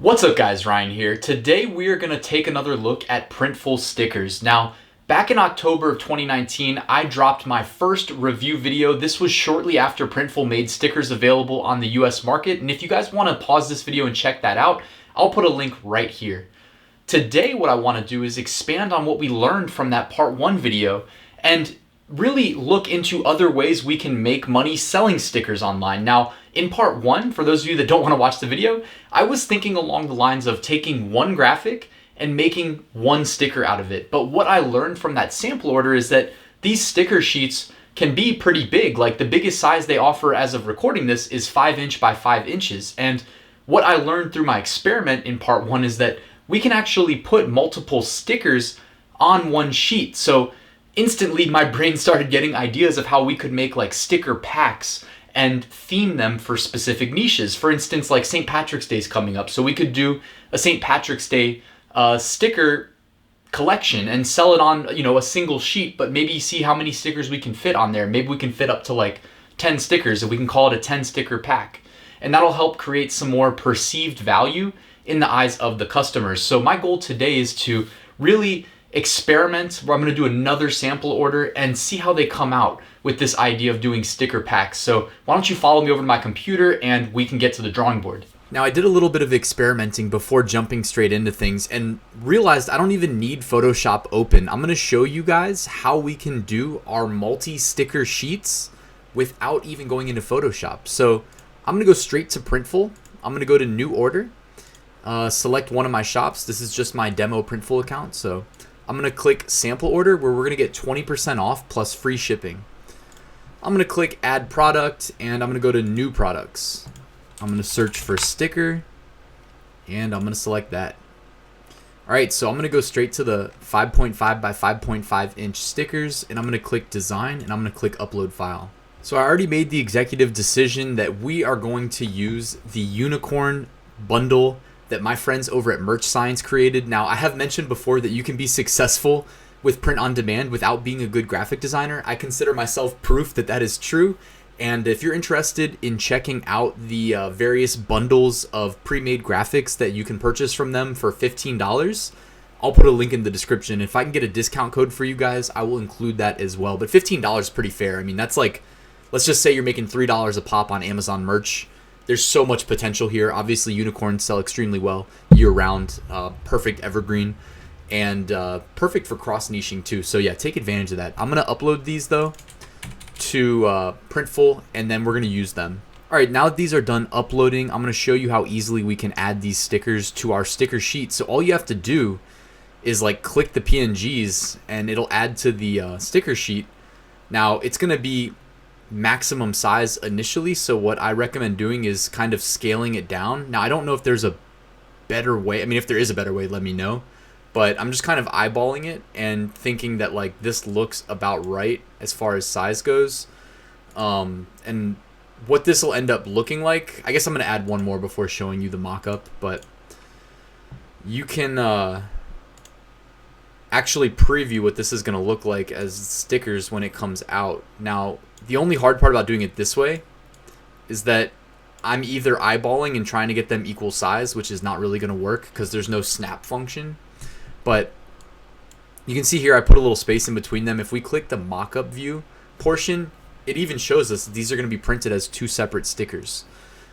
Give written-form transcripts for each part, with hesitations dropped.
What's up guys, Ryan here. Today we are going to take another look at Printful Stickers. Now, back in October of 2019, I dropped my first review video. This was shortly after Printful made stickers available on the US market, and if you guys want to pause this video and check that out, I'll put a link right here. Today what I want to do is expand on what we learned from that part 1 video and really look into other ways we can make money selling stickers online. Now, in part 1, for those of you that don't want to watch the video, I was thinking along the lines of taking one graphic and making one sticker out of it. But what I learned from that sample order is that these sticker sheets can be pretty big. Like the biggest size they offer as of recording this is 5 inch by 5 inches. And what I learned through my experiment in part 1 is that we can actually put multiple stickers on one sheet. So instantly my brain started getting ideas of how we could make like sticker packs and theme them for specific niches. For instance, like St. Patrick's Day is coming up, so we could do a St. Patrick's Day sticker collection and sell it on, a single sheet, but maybe see how many stickers we can fit on there. Maybe we can fit up to like 10 stickers and we can call it a 10 sticker pack. And that'll help create some more perceived value in the eyes of the customers. So my goal today is to really experiment where I'm going to do another sample order and see how they come out with this idea of doing sticker packs. So why don't you follow me over to my computer and we can get to the drawing board. Now, I did a little bit of experimenting before jumping straight into things and realized I don't even need Photoshop open. I'm going to show you guys how we can do our multi-sticker sheets without even going into Photoshop. So I'm going to go straight to Printful. I'm going to go to New Order, select one of my shops. This is just my demo Printful account. So I'm going to click Sample Order where we're going to get 20% off plus free shipping. I'm going to click Add Product and I'm going to go to New Products. I'm going to search for sticker and I'm going to select that. Alright, so I'm going to go straight to the 5.5 by 5.5 inch stickers and I'm going to click Design and I'm going to click Upload File. So I already made the executive decision that we are going to use the unicorn bundle that my friends over at Merch Science created. Now, I have mentioned before that you can be successful with print on demand without being a good graphic designer. I consider myself proof that that is true. And if you're interested in checking out the various bundles of pre-made graphics that you can purchase from them for $15, I'll put a link in the description. If I can get a discount code for you guys, I will include that as well. But $15 is pretty fair. I mean, that's like, let's just say you're making $3 a pop on Amazon merch. There's so much potential here. Obviously, unicorns sell extremely well year-round. Perfect evergreen and perfect for cross-niching too. So yeah, take advantage of that. I'm going to upload these though to Printful and then we're going to use them. All right, now that these are done uploading, I'm going to show you how easily we can add these stickers to our sticker sheet. So all you have to do is like click the PNGs and it'll add to the sticker sheet. Now it's going to be maximum size initially, so what I recommend doing is kind of scaling it down. Now I don't know if there's a better way. I mean, if there is a better way, let me know, but I'm just kind of eyeballing it and thinking that like this looks about right as far as size goes. And what this will end up looking like, I guess I'm going to add one more before showing you the mock-up, but you can actually preview what this is going to look like as stickers when it comes out. Now, the only hard part about doing it this way is that I'm either eyeballing and trying to get them equal size, which is not really going to work because there's no snap function. But you can see here I put a little space in between them. If we click the mock-up view portion, it even shows us that these are going to be printed as 2 separate stickers.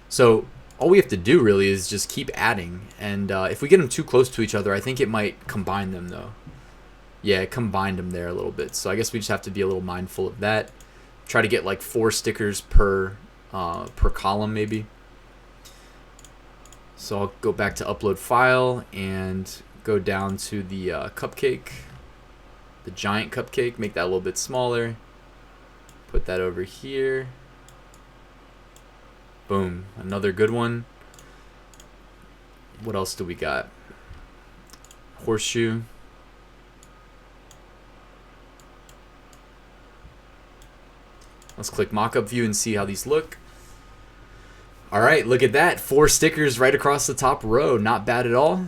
So all we have to do really is just keep adding. And if we get them too close to each other, I think it might combine them though. Yeah, it combined them there a little bit. So I guess we just have to be a little mindful of that. Try to get like 4 stickers per column maybe. So I'll go back to upload file and go down to the cupcake, the giant cupcake, make that a little bit smaller. Put that over here. Boom, another good one. What else do we got? Horseshoe. Let's click mockup view and see how these look. All right, look at that. 4 stickers right across the top row. Not bad at all.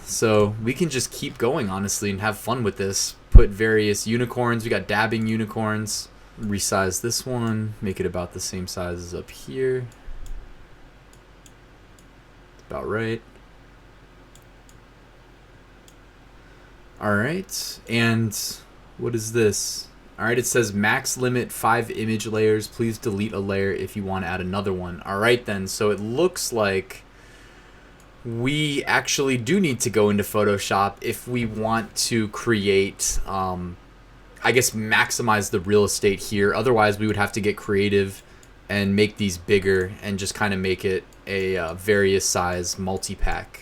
So we can just keep going, honestly, and have fun with this. Put various unicorns. We got dabbing unicorns. Resize this one. Make it about the same size as up here. About right. All right, and what is this? All right, it says max limit 5 image layers. Please delete a layer if you want to add another one. All right then, so it looks like we actually do need to go into Photoshop if we want to create, I guess, maximize the real estate here. Otherwise, we would have to get creative and make these bigger and just kind of make it a various size multi-pack.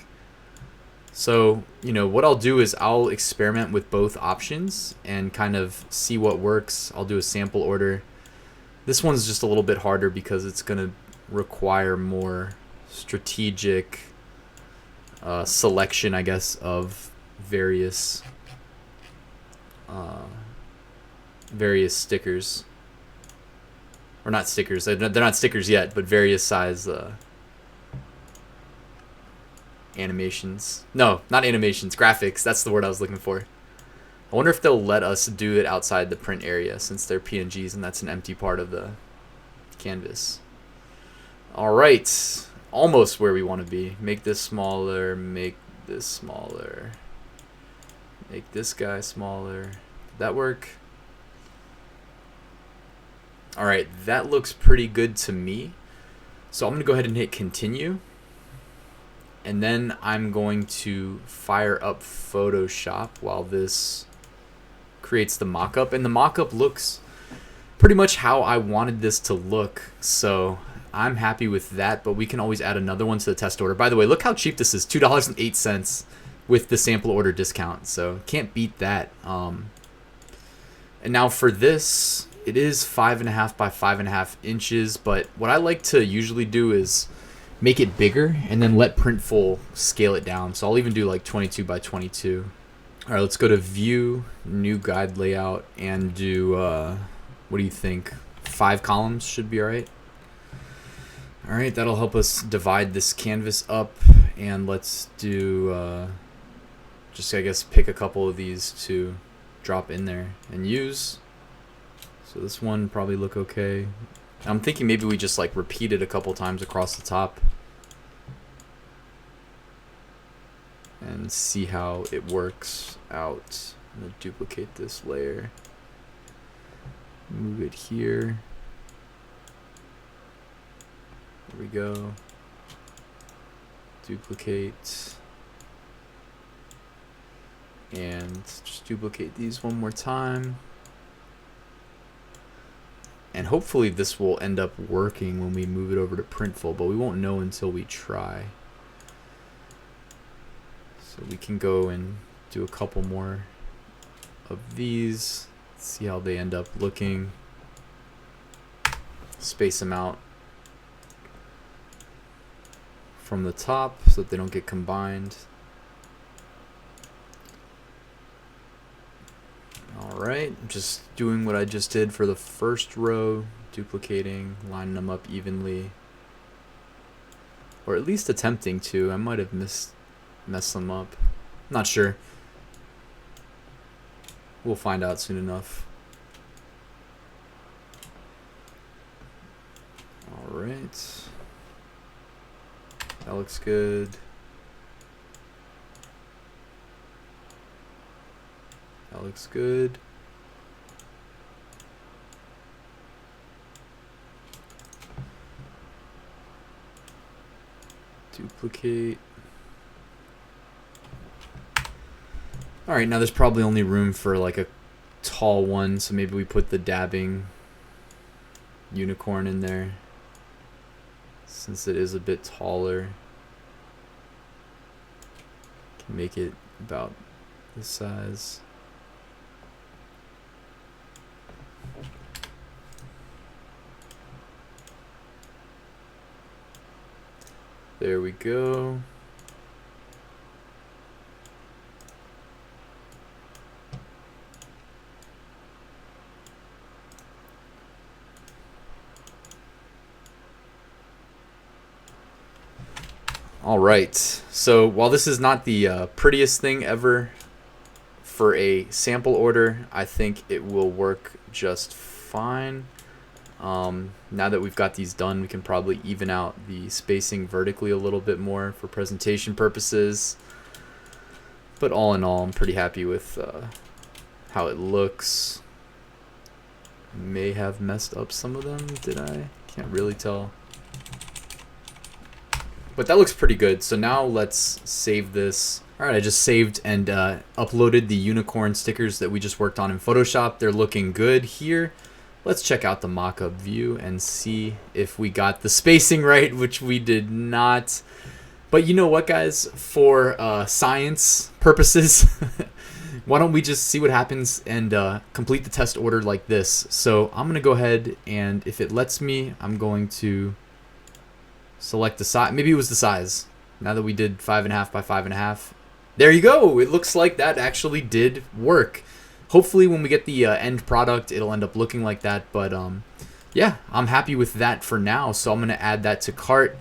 So, you know, what I'll do is I'll experiment with both options and kind of see what works. I'll do a sample order. This one's just a little bit harder because it's going to require more strategic selection, I guess, of various stickers. Or not stickers. They're not stickers yet, but various size animations. No, not animations. Graphics. That's the word I was looking for. I wonder if they'll let us do it outside the print area since they're PNGs and that's an empty part of the canvas. All right. Almost where we want to be. Make this smaller. Make this smaller. Make this guy smaller. Did that work? All right. That looks pretty good to me. So I'm going to go ahead and hit continue. And then I'm going to fire up Photoshop while this creates the mock-up. And the mock-up looks pretty much how I wanted this to look. So I'm happy with that, but we can always add another one to the test order. By the way, look how cheap this is, $2.08 with the sample order discount. So can't beat that. And now for this, it is 5.5 by 5.5 inches. But what I like to usually do is make it bigger and then let Printful scale it down. So I'll even do like 22 by 22. All right, let's go to view, new guide layout, and do, what do you think? 5 columns should be all right. All right, that'll help us divide this canvas up. And let's do, just I guess pick a couple of these to drop in there and use. So this one probably look okay. I'm thinking maybe we just like repeat it a couple times across the top and see how it works out. I'm gonna duplicate this layer, move it here. There we go. Duplicate. And just duplicate these one more time. And hopefully this will end up working when we move it over to Printful, but we won't know until we try. So we can go and do a couple more of these, see how they end up looking. Space them out from the top so that they don't get combined. Alright, just doing what I just did for the first row, duplicating, lining them up evenly. Or at least attempting to. I might have messed them up. Not sure. We'll find out soon enough. Alright. That looks good. That looks good. Duplicate. Alright, now there's probably only room for like a tall one, so maybe we put the dabbing unicorn in there since it is a bit taller. Can make it about this size. There we go. All right, so while this is not the prettiest thing ever for a sample order, I think it will work just fine. Now that we've got these done, we can probably even out the spacing vertically a little bit more for presentation purposes. But all in all, I'm pretty happy with how it looks. May have messed up some of them, did I? Can't really tell. But that looks pretty good. So now let's save this. All right, I just saved and uploaded the unicorn stickers that we just worked on in Photoshop. They're looking good here. Let's check out the mock-up view and see if we got the spacing right, which we did not. But you know what, guys? For science purposes, why don't we just see what happens and complete the test order like this. So I'm going to go ahead, and if it lets me, I'm going to select the size. Maybe it was the size. Now that we did 5.5 by 5.5. There you go. It looks like that actually did work. Hopefully when we get the end product, it'll end up looking like that. But yeah, I'm happy with that for now. So I'm going to add that to cart.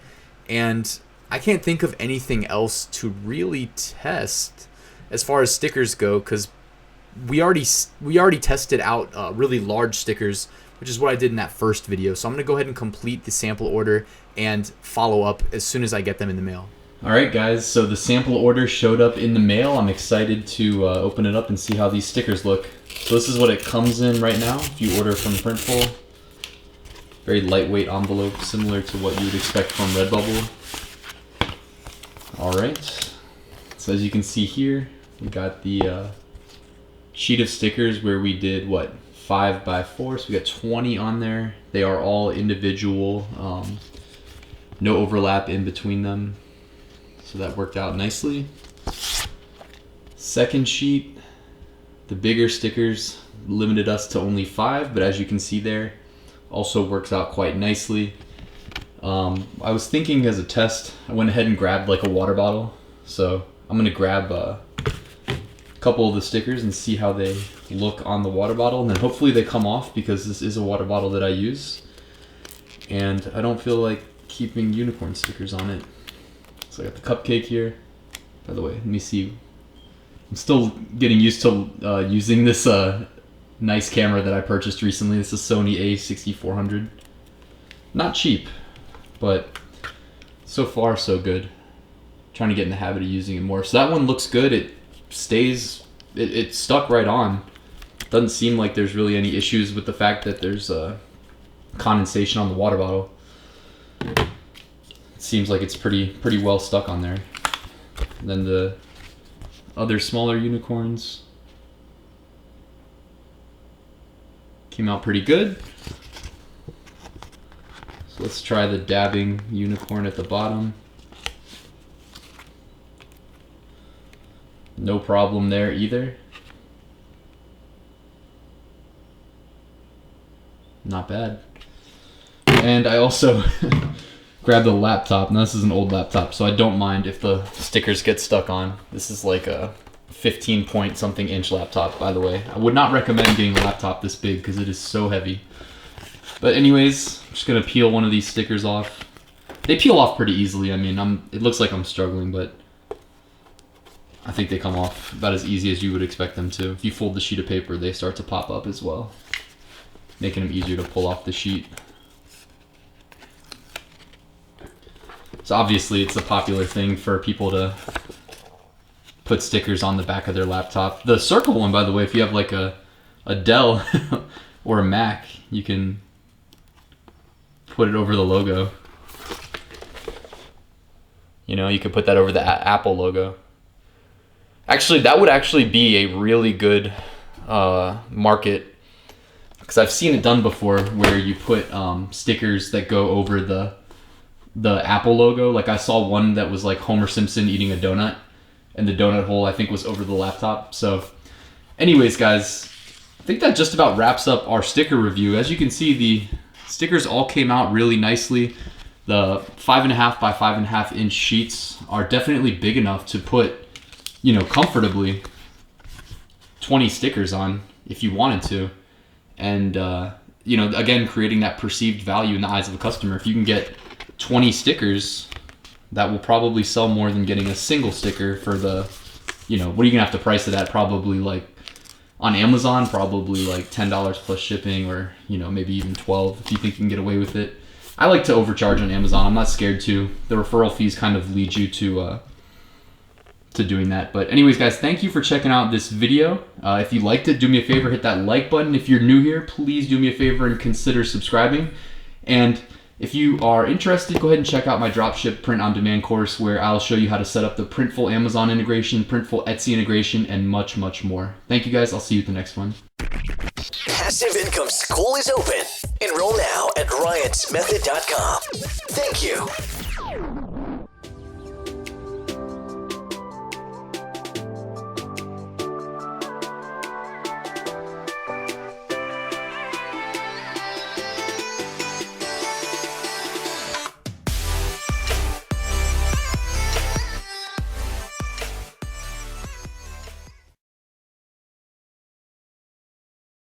And I can't think of anything else to really test as far as stickers go, because we already tested out really large stickers, which is what I did in that first video. So I'm going to go ahead and complete the sample order and follow up as soon as I get them in the mail. All right, guys, so the sample order showed up in the mail. I'm excited to open it up and see how these stickers look. So this is what it comes in right now if you order from Printful. Very lightweight envelope, similar to what you would expect from Redbubble. All right, so as you can see here, we got the sheet of stickers where we did, what, 5 by 4, so we got 20 on there. They are all individual, no overlap in between them. So that worked out nicely. Second sheet, the bigger stickers limited us to only 5, but as you can see there, also works out quite nicely. I was thinking as a test, I went ahead and grabbed like a water bottle. So I'm gonna grab a couple of the stickers and see how they look on the water bottle, and then hopefully they come off because this is a water bottle that I use. And I don't feel like keeping unicorn stickers on it. So I got the cupcake here. By the way, let me see. I'm still getting used to using this nice camera that I purchased recently. This is Sony a6400. Not cheap, but so far so good. Trying to get in the habit of using it more. So that one looks good. It stays, it stuck right on. Doesn't seem like there's really any issues with the fact that there's condensation on the water bottle. Seems like it's pretty well stuck on there. And then the other smaller unicorns came out pretty good. So let's try the dabbing unicorn at the bottom. No problem there either. Not bad. And I also grabbed a laptop. Now this is an old laptop, so I don't mind if the stickers get stuck on. This is like a 15 point something inch laptop, by the way. I would not recommend getting a laptop this big because it is so heavy. But anyways, I'm just gonna peel one of these stickers off. They peel off pretty easily. I mean, it looks like I'm struggling, but I think they come off about as easy as you would expect them to. If you fold the sheet of paper, they start to pop up as well, making them easier to pull off the sheet. So obviously it's a popular thing for people to put stickers on the back of their laptop. The circle one, by the way, if you have like a Dell or a Mac, you can put it over the logo. You know, you could put that over the Apple logo. Actually, that would actually be a really good market, because I've seen it done before where you put stickers that go over the Apple logo. Like I saw one that was like Homer Simpson eating a donut, and the donut hole I think was over the laptop. So anyways, guys, I think that just about wraps up our sticker review. As you can see, the stickers all came out really nicely. The 5.5 by 5.5 inch sheets are definitely big enough to put, you know, comfortably 20 stickers on if you wanted to. And, you know, again, creating that perceived value in the eyes of the customer. If you can get 20 stickers, that will probably sell more than getting a single sticker for the, you know, what are you gonna have to price it at? Probably like on Amazon, probably like $10 plus shipping, or, you know, maybe even 12 if you think you can get away with it. I like to overcharge on Amazon. I'm not scared to. The referral fees kind of lead you to to doing that. But anyways, guys, thank you for checking out this video. If you liked it, do me a favor, hit that like button. If you're new here, please do me a favor and consider subscribing. And if you are interested, go ahead and check out my Dropshipped print on demand course, where I'll show you how to set up the Printful Amazon integration, Printful Etsy integration, and much, much more. Thank you, guys. I'll see you at the next one. Passive Income School is open. Enroll now at ryansmethod.com. Thank you.